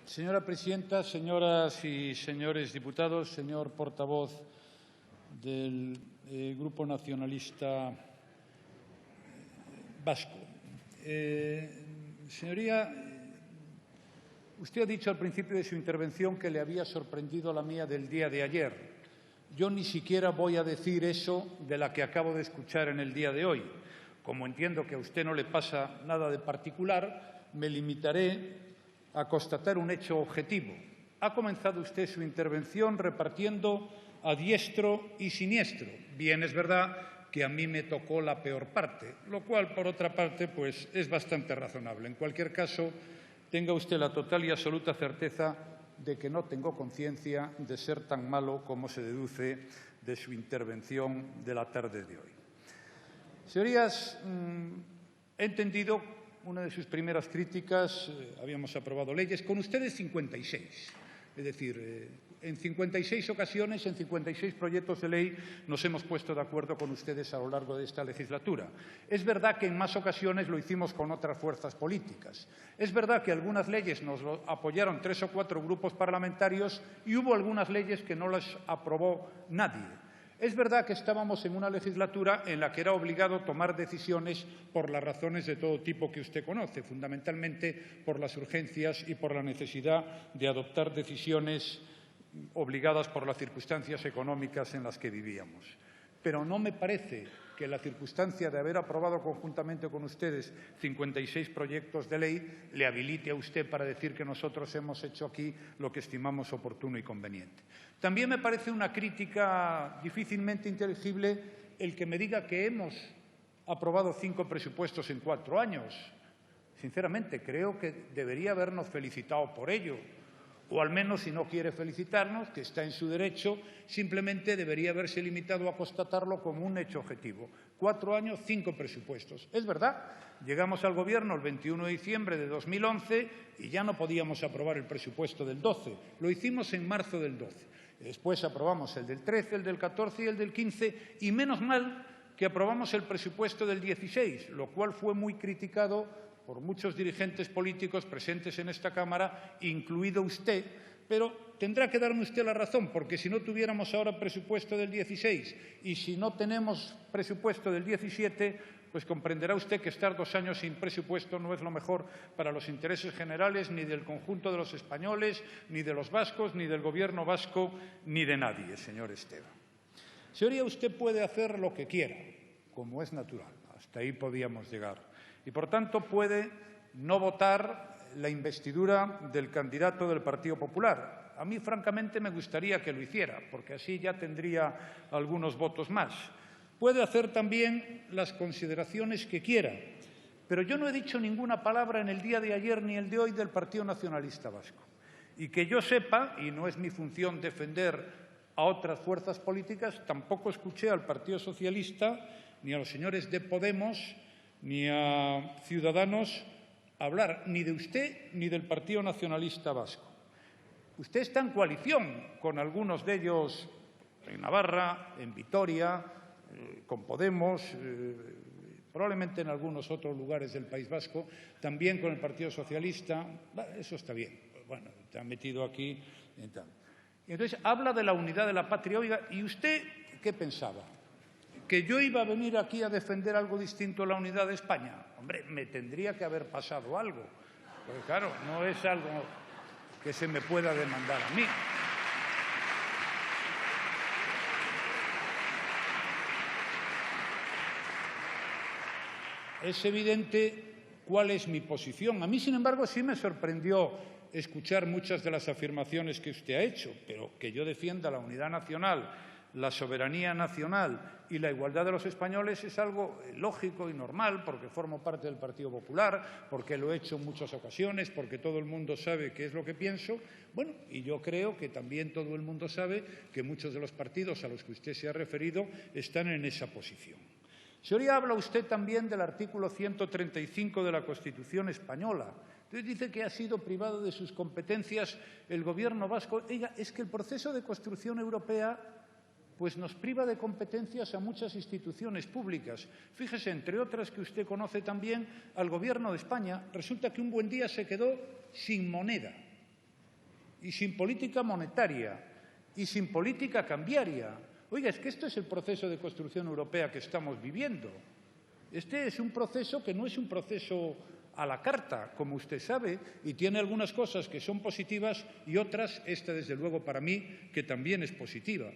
Señora presidenta, señoras y señores diputados, señor portavoz del Grupo Nacionalista Vasco. Señoría, usted ha dicho al principio de su intervención que le había sorprendido la mía del día de ayer. Yo ni siquiera voy a decir eso de la que acabo de escuchar en el día de hoy. Como entiendo que a usted no le pasa nada de particular, me limitaré a constatar un hecho objetivo. Ha comenzado usted su intervención repartiendo a diestro y siniestro. Bien, es verdad que a mí me tocó la peor parte, lo cual, por otra parte, pues es bastante razonable. En cualquier caso, tenga usted la total y absoluta certeza de que no tengo conciencia de ser tan malo como se deduce de su intervención de la tarde de hoy. Señorías, he entendido una de sus primeras críticas, habíamos aprobado leyes, con ustedes 56. Es decir, en 56 ocasiones, en 56 proyectos de ley, nos hemos puesto de acuerdo con ustedes a lo largo de esta legislatura. Es verdad que en más ocasiones lo hicimos con otras fuerzas políticas. Es verdad que algunas leyes nos lo apoyaron 3 o 4 grupos parlamentarios y hubo algunas leyes que no las aprobó nadie. Es verdad que estábamos en una legislatura en la que era obligado tomar decisiones por las razones de todo tipo que usted conoce, fundamentalmente por las urgencias y por la necesidad de adoptar decisiones obligadas por las circunstancias económicas en las que vivíamos. Pero no me parece que la circunstancia de haber aprobado conjuntamente con ustedes 56 proyectos de ley le habilite a usted para decir que nosotros hemos hecho aquí lo que estimamos oportuno y conveniente. También me parece una crítica difícilmente inteligible el que me diga que hemos aprobado 5 presupuestos en 4 años. Sinceramente, creo que debería habernos felicitado por ello. O al menos, si no quiere felicitarnos, que está en su derecho, simplemente debería haberse limitado a constatarlo como un hecho objetivo. 4 años, 5 presupuestos. Es verdad, llegamos al Gobierno el 21 de diciembre de 2011 y ya no podíamos aprobar el presupuesto del 12. Lo hicimos en marzo del 12. Después aprobamos el del 13, el del 14 y el del 15, y menos mal que aprobamos el presupuesto del 16, lo cual fue muy criticado por muchos dirigentes políticos presentes en esta Cámara, incluido usted, pero tendrá que darme usted la razón, porque si no tuviéramos ahora presupuesto del 16 y si no tenemos presupuesto del 17, pues comprenderá usted que estar 2 años sin presupuesto no es lo mejor para los intereses generales ni del conjunto de los españoles, ni de los vascos, ni del Gobierno vasco, ni de nadie, señor Esteban. Señoría, usted puede hacer lo que quiera, como es natural. Hasta ahí podíamos llegar. Y, por tanto, puede no votar la investidura del candidato del Partido Popular. A mí, francamente, me gustaría que lo hiciera, porque así ya tendría algunos votos más. Puede hacer también las consideraciones que quiera, pero yo no he dicho ninguna palabra en el día de ayer ni el de hoy del Partido Nacionalista Vasco. Y que yo sepa, y no es mi función defender a otras fuerzas políticas, tampoco escuché al Partido Socialista ni a los señores de Podemos ni a Ciudadanos hablar ni de usted ni del Partido Nacionalista Vasco. Usted está en coalición con algunos de ellos en Navarra, en Vitoria, con Podemos, probablemente en algunos otros lugares del País Vasco, también con el Partido Socialista. Eso está bien. Bueno, te han metido aquí y tal. Entonces, habla de la unidad de la patria. Oiga, ¿y usted qué pensaba? ¿Que yo iba a venir aquí a defender algo distinto a la unidad de España? Hombre, me tendría que haber pasado algo. Porque, claro, no es algo que se me pueda demandar a mí. Es evidente cuál es mi posición. A mí, sin embargo, sí me sorprendió escuchar muchas de las afirmaciones que usted ha hecho, pero que yo defienda la unidad nacional, la soberanía nacional y la igualdad de los españoles es algo lógico y normal, porque formo parte del Partido Popular, porque lo he hecho en muchas ocasiones, porque todo el mundo sabe qué es lo que pienso. Bueno, y yo creo que también todo el mundo sabe que muchos de los partidos a los que usted se ha referido están en esa posición. Señoría, habla usted también del artículo 135 de la Constitución española. Entonces dice que ha sido privado de sus competencias el Gobierno vasco. Oiga, es que el proceso de construcción europea pues nos priva de competencias a muchas instituciones públicas. Fíjese, entre otras que usted conoce también, al Gobierno de España. Resulta que un buen día se quedó sin moneda. y sin política monetaria y sin política cambiaria. Oiga, es que esto es el proceso de construcción europea que estamos viviendo. Este es un proceso que no es un proceso a la carta, como usted sabe, y tiene algunas cosas que son positivas y otras, esta desde luego para mí, que también es positiva.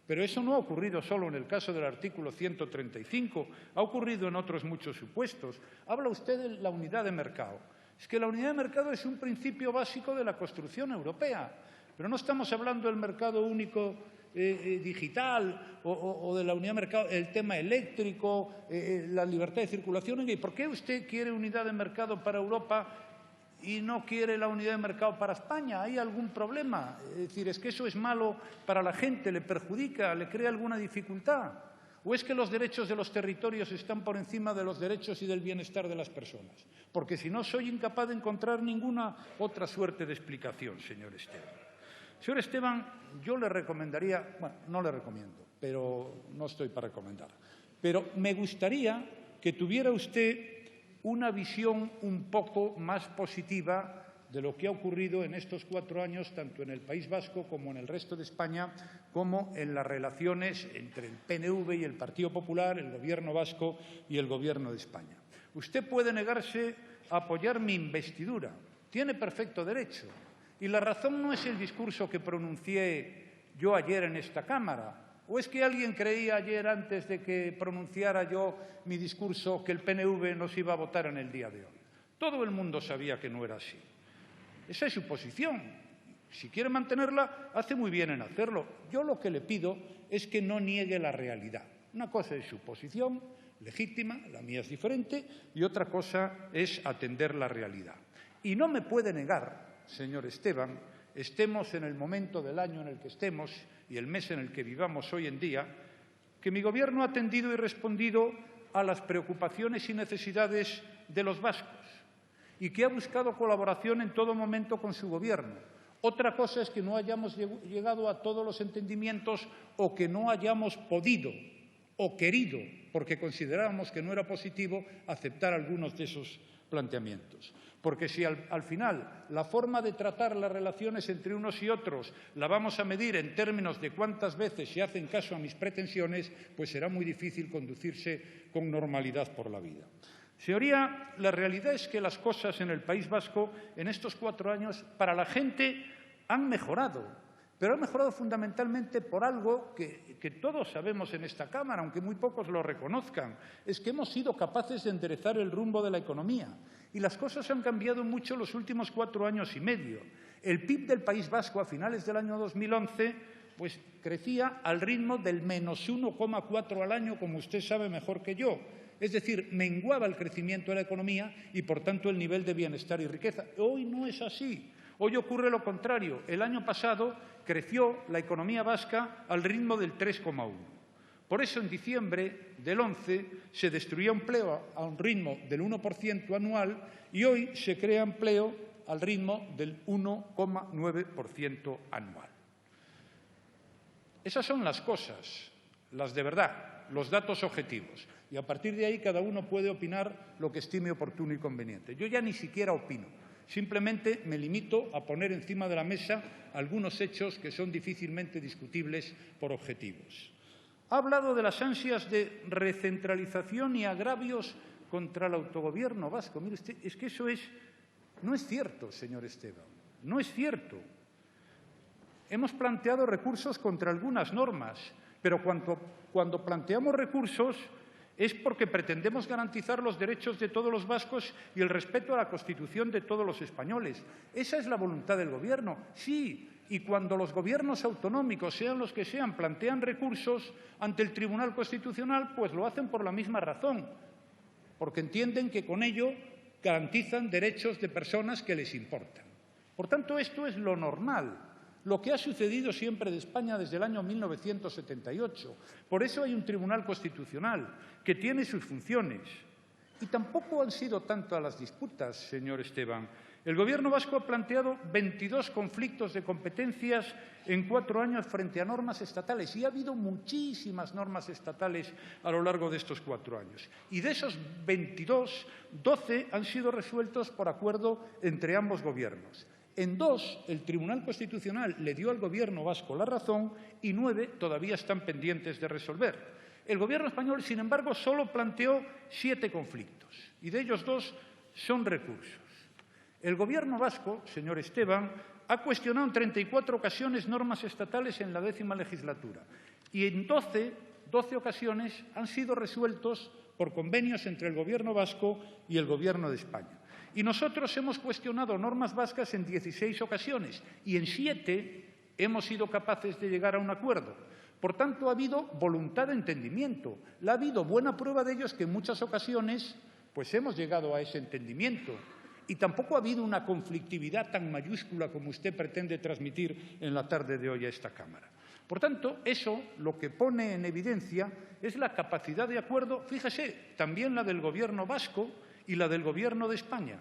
Pero eso no ha ocurrido solo en el caso del artículo 135, ha ocurrido en otros muchos supuestos. Habla usted de la unidad de mercado. Es que la unidad de mercado es un principio básico de la construcción europea, pero no estamos hablando del mercado único digital o de la unidad de mercado, el tema eléctrico, la libertad de circulación. ¿Y por qué usted quiere unidad de mercado para Europa y no quiere la unidad de mercado para España? ¿Hay algún problema? Es decir, ¿es que eso es malo para la gente, le perjudica, le crea alguna dificultad? ¿O es que los derechos de los territorios están por encima de los derechos y del bienestar de las personas? Porque si no, soy incapaz de encontrar ninguna otra suerte de explicación, señor Esteban. Señor Esteban, yo le recomendaría, bueno, no le recomiendo, pero no estoy para recomendar, pero me gustaría que tuviera usted una visión un poco más positiva de lo que ha ocurrido en estos 4 años, tanto en el País Vasco como en el resto de España, como en las relaciones entre el PNV y el Partido Popular, el Gobierno vasco y el Gobierno de España. Usted puede negarse a apoyar mi investidura, tiene perfecto derecho. Y la razón no es el discurso que pronuncié yo ayer en esta Cámara. ¿O es que alguien creía ayer, antes de que pronunciara yo mi discurso, que el PNV nos iba a votar en el día de hoy? Todo el mundo sabía que no era así. Esa es su posición. Si quiere mantenerla, hace muy bien en hacerlo. Yo lo que le pido es que no niegue la realidad. Una cosa es su posición legítima, la mía es diferente, y otra cosa es atender la realidad. Y no me puede negar, señor Esteban, estemos en el momento del año en el que estemos y el mes en el que vivamos hoy en día, que mi Gobierno ha atendido y respondido a las preocupaciones y necesidades de los vascos y que ha buscado colaboración en todo momento con su Gobierno. Otra cosa es que no hayamos llegado a todos los entendimientos o que no hayamos podido o querido, porque considerábamos que no era positivo, aceptar algunos de esos planteamientos. Porque si al final la forma de tratar las relaciones entre unos y otros la vamos a medir en términos de cuántas veces se hacen caso a mis pretensiones, pues será muy difícil conducirse con normalidad por la vida. Señoría, la realidad es que las cosas en el País Vasco en estos 4 años para la gente han mejorado, pero han mejorado fundamentalmente por algo que todos sabemos en esta Cámara, aunque muy pocos lo reconozcan, es que hemos sido capaces de enderezar el rumbo de la economía. Y las cosas han cambiado mucho los últimos 4 años y medio. El PIB del País Vasco a finales del año 2011 pues, crecía al ritmo del menos 1,4 al año, como usted sabe mejor que yo. Es decir, menguaba el crecimiento de la economía y, por tanto, el nivel de bienestar y riqueza. Hoy no es así. Hoy ocurre lo contrario. El año pasado creció la economía vasca al ritmo del 3,1. Por eso, en diciembre del 11 se destruía empleo a un ritmo del 1% anual y hoy se crea empleo al ritmo del 1,9% anual. Esas son las cosas, las de verdad, los datos objetivos. Y a partir de ahí cada uno puede opinar lo que estime oportuno y conveniente. Yo ya ni siquiera opino. Simplemente me limito a poner encima de la mesa algunos hechos que son difícilmente discutibles por objetivos. Ha hablado de las ansias de recentralización y agravios contra el autogobierno vasco. Mire usted, es que eso no es cierto, señor Esteban, no es cierto. Hemos planteado recursos contra algunas normas, pero cuando planteamos recursos es porque pretendemos garantizar los derechos de todos los vascos y el respeto a la Constitución de todos los españoles. Esa es la voluntad del Gobierno, sí. Y cuando los gobiernos autonómicos, sean los que sean, plantean recursos ante el Tribunal Constitucional, pues lo hacen por la misma razón, porque entienden que con ello garantizan derechos de personas que les importan. Por tanto, esto es lo normal, lo que ha sucedido siempre de España desde el año 1978. Por eso hay un Tribunal Constitucional que tiene sus funciones. Y tampoco han sido tantas las disputas, señor Esteban. El Gobierno vasco ha planteado 22 conflictos de competencias en 4 años frente a normas estatales. Y ha habido muchísimas normas estatales a lo largo de estos 4 años. Y de esos 22, 12 han sido resueltos por acuerdo entre ambos gobiernos. En 2, el Tribunal Constitucional le dio al Gobierno vasco la razón y 9 todavía están pendientes de resolver. El Gobierno español, sin embargo, solo planteó 7 conflictos y de ellos 2 son recursos. El Gobierno vasco, señor Esteban, ha cuestionado en 34 ocasiones normas estatales en la 10ª legislatura y en 12 ocasiones han sido resueltos por convenios entre el Gobierno vasco y el Gobierno de España. Y nosotros hemos cuestionado normas vascas en 16 ocasiones y en 7 hemos sido capaces de llegar a un acuerdo. Por tanto, ha habido voluntad de entendimiento. Ha habido buena prueba de ello es que en muchas ocasiones pues hemos llegado a ese entendimiento. Y tampoco ha habido una conflictividad tan mayúscula como usted pretende transmitir en la tarde de hoy a esta Cámara. Por tanto, eso lo que pone en evidencia es la capacidad de acuerdo, fíjese, también la del Gobierno vasco y la del Gobierno de España.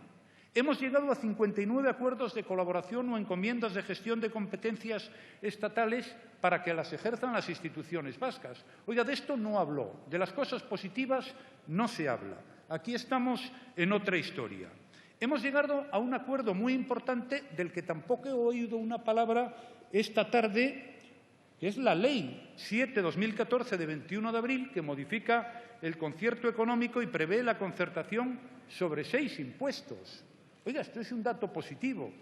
Hemos llegado a 59 acuerdos de colaboración o encomiendas de gestión de competencias estatales para que las ejerzan las instituciones vascas. Oiga, de esto no habló, de las cosas positivas no se habla. Aquí estamos en otra historia. Hemos llegado a un acuerdo muy importante del que tampoco he oído una palabra esta tarde, que es la Ley 7/2014 de 21 de abril, que modifica el concierto económico y prevé la concertación sobre 6 impuestos. Oiga, esto es un dato positivo,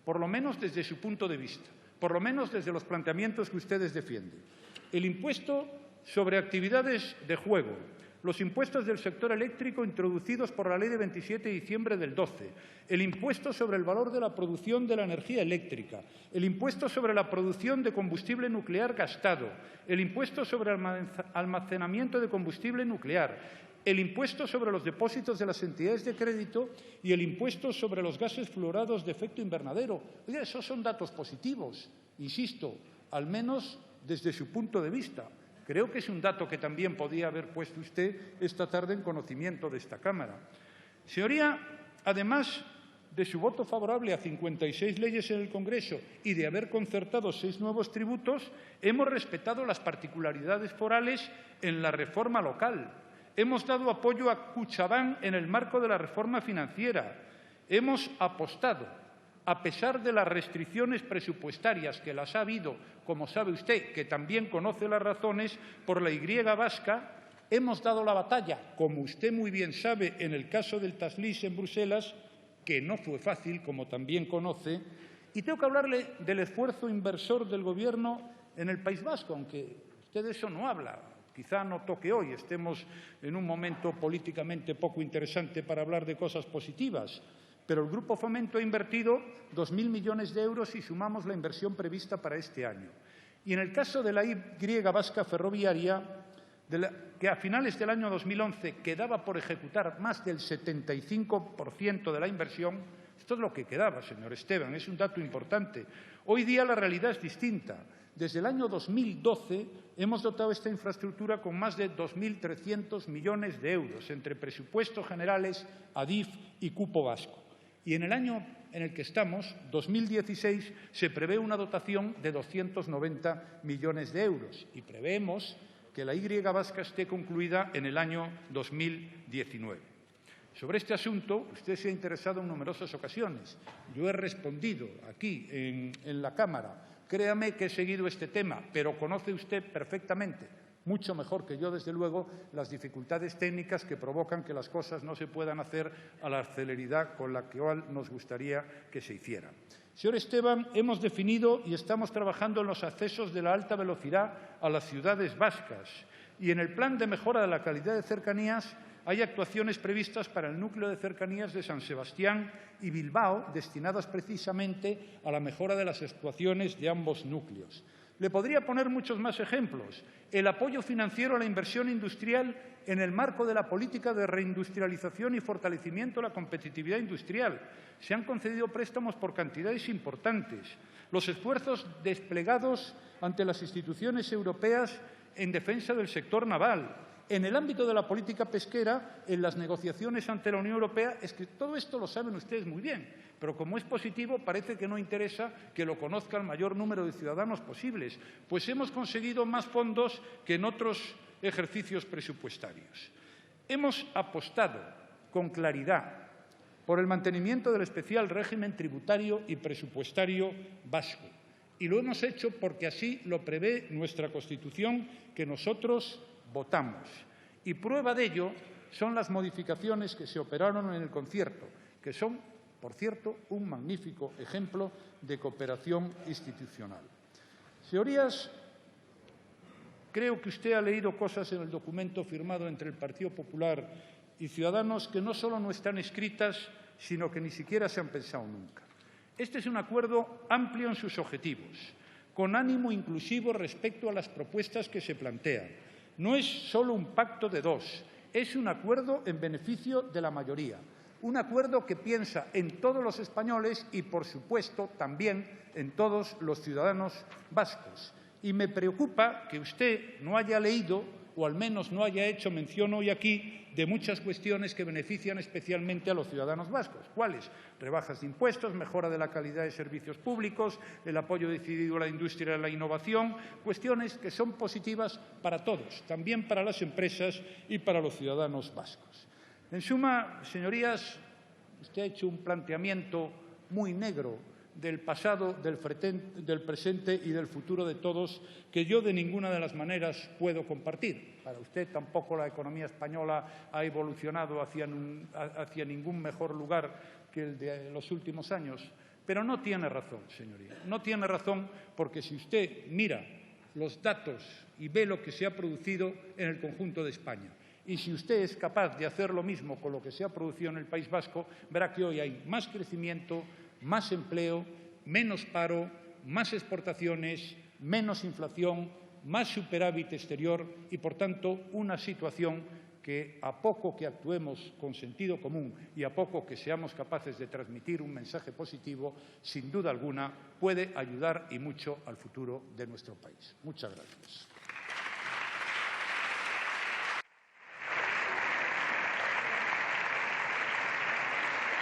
por lo menos desde su punto de vista, por lo menos desde los planteamientos que ustedes defienden. El impuesto sobre actividades de juego, los impuestos del sector eléctrico introducidos por la Ley de 27 de diciembre del 12, el impuesto sobre el valor de la producción de la energía eléctrica, el impuesto sobre la producción de combustible nuclear gastado, el impuesto sobre el almacenamiento de combustible nuclear, el impuesto sobre los depósitos de las entidades de crédito y el impuesto sobre los gases fluorados de efecto invernadero. Oiga, esos son datos positivos, insisto, al menos desde su punto de vista. Creo que es un dato que también podía haber puesto usted esta tarde en conocimiento de esta Cámara. Señoría, además de su voto favorable a 56 leyes en el Congreso y de haber concertado 6 nuevos tributos, hemos respetado las particularidades forales en la reforma local. Hemos dado apoyo a Kutxabank en el marco de la reforma financiera. Hemos apostado, a pesar de las restricciones presupuestarias que las ha habido, como sabe usted, que también conoce las razones, por la Y vasca, hemos dado la batalla, como usted muy bien sabe, en el caso del Taslís en Bruselas, que no fue fácil, como también conoce, y tengo que hablarle del esfuerzo inversor del Gobierno en el País Vasco, aunque usted de eso no habla. Quizá no toque hoy, estemos en un momento políticamente poco interesante para hablar de cosas positivas, pero el Grupo Fomento ha invertido 2.000 millones de euros y sumamos la inversión prevista para este año. Y en el caso de la Y vasca ferroviaria, que a finales del año 2011 quedaba por ejecutar más del 75% de la inversión, esto es lo que quedaba, señor Esteban, es un dato importante. Hoy día la realidad es distinta. Desde el año 2012 hemos dotado esta infraestructura con más de 2.300 millones de euros entre presupuestos generales, ADIF y cupo vasco. Y en el año en el que estamos, 2016, se prevé una dotación de 290 millones de euros y preveemos que la Y vasca esté concluida en el año 2019. Sobre este asunto, usted se ha interesado en numerosas ocasiones. Yo he respondido aquí en la Cámara. Créame que he seguido este tema, pero conoce usted perfectamente, mucho mejor que yo, desde luego, las dificultades técnicas que provocan que las cosas no se puedan hacer a la celeridad con la que nos gustaría que se hicieran. Señor Esteban, hemos definido y estamos trabajando en los accesos de la alta velocidad a las ciudades vascas y en el plan de mejora de la calidad de cercanías hay actuaciones previstas para el núcleo de cercanías de San Sebastián y Bilbao destinadas precisamente a la mejora de las actuaciones de ambos núcleos. Le podría poner muchos más ejemplos. El apoyo financiero a la inversión industrial en el marco de la política de reindustrialización y fortalecimiento de la competitividad industrial. Se han concedido préstamos por cantidades importantes. Los esfuerzos desplegados ante las instituciones europeas en defensa del sector naval. En el ámbito de la política pesquera, en las negociaciones ante la Unión Europea, es que todo esto lo saben ustedes muy bien, pero como es positivo, parece que no interesa que lo conozca el mayor número de ciudadanos posibles, pues hemos conseguido más fondos que en otros ejercicios presupuestarios. Hemos apostado con claridad por el mantenimiento del especial régimen tributario y presupuestario vasco. Y lo hemos hecho porque así lo prevé nuestra Constitución, que nosotros votamos. Y prueba de ello son las modificaciones que se operaron en el concierto, que son, por cierto, un magnífico ejemplo de cooperación institucional. Señorías, creo que usted ha leído cosas en el documento firmado entre el Partido Popular y Ciudadanos que no solo no están escritas, sino que ni siquiera se han pensado nunca. Este es un acuerdo amplio en sus objetivos, con ánimo inclusivo respecto a las propuestas que se plantean. No es solo un pacto de dos, es un acuerdo en beneficio de la mayoría. Un acuerdo que piensa en todos los españoles y, por supuesto, también en todos los ciudadanos vascos. Y me preocupa que usted no haya leído, o al menos no haya hecho mención hoy aquí, de muchas cuestiones que benefician especialmente a los ciudadanos vascos. ¿Cuáles? Rebajas de impuestos, mejora de la calidad de servicios públicos, el apoyo decidido a la industria y a la innovación, cuestiones que son positivas para todos, también para las empresas y para los ciudadanos vascos. En suma, señorías, usted ha hecho un planteamiento muy negro del pasado, del presente y del futuro de todos, que yo de ninguna de las maneras puedo compartir. Para usted tampoco la economía española ha evolucionado hacia ningún mejor lugar que el de los últimos años. Pero no tiene razón, señoría. No tiene razón porque si usted mira los datos y ve lo que se ha producido en el conjunto de España, y si usted es capaz de hacer lo mismo con lo que se ha producido en el País Vasco, verá que hoy hay más crecimiento, más empleo, menos paro, más exportaciones, menos inflación, más superávit exterior y, por tanto, una situación que, a poco que actuemos con sentido común y a poco que seamos capaces de transmitir un mensaje positivo, sin duda alguna, puede ayudar y mucho al futuro de nuestro país. Muchas gracias.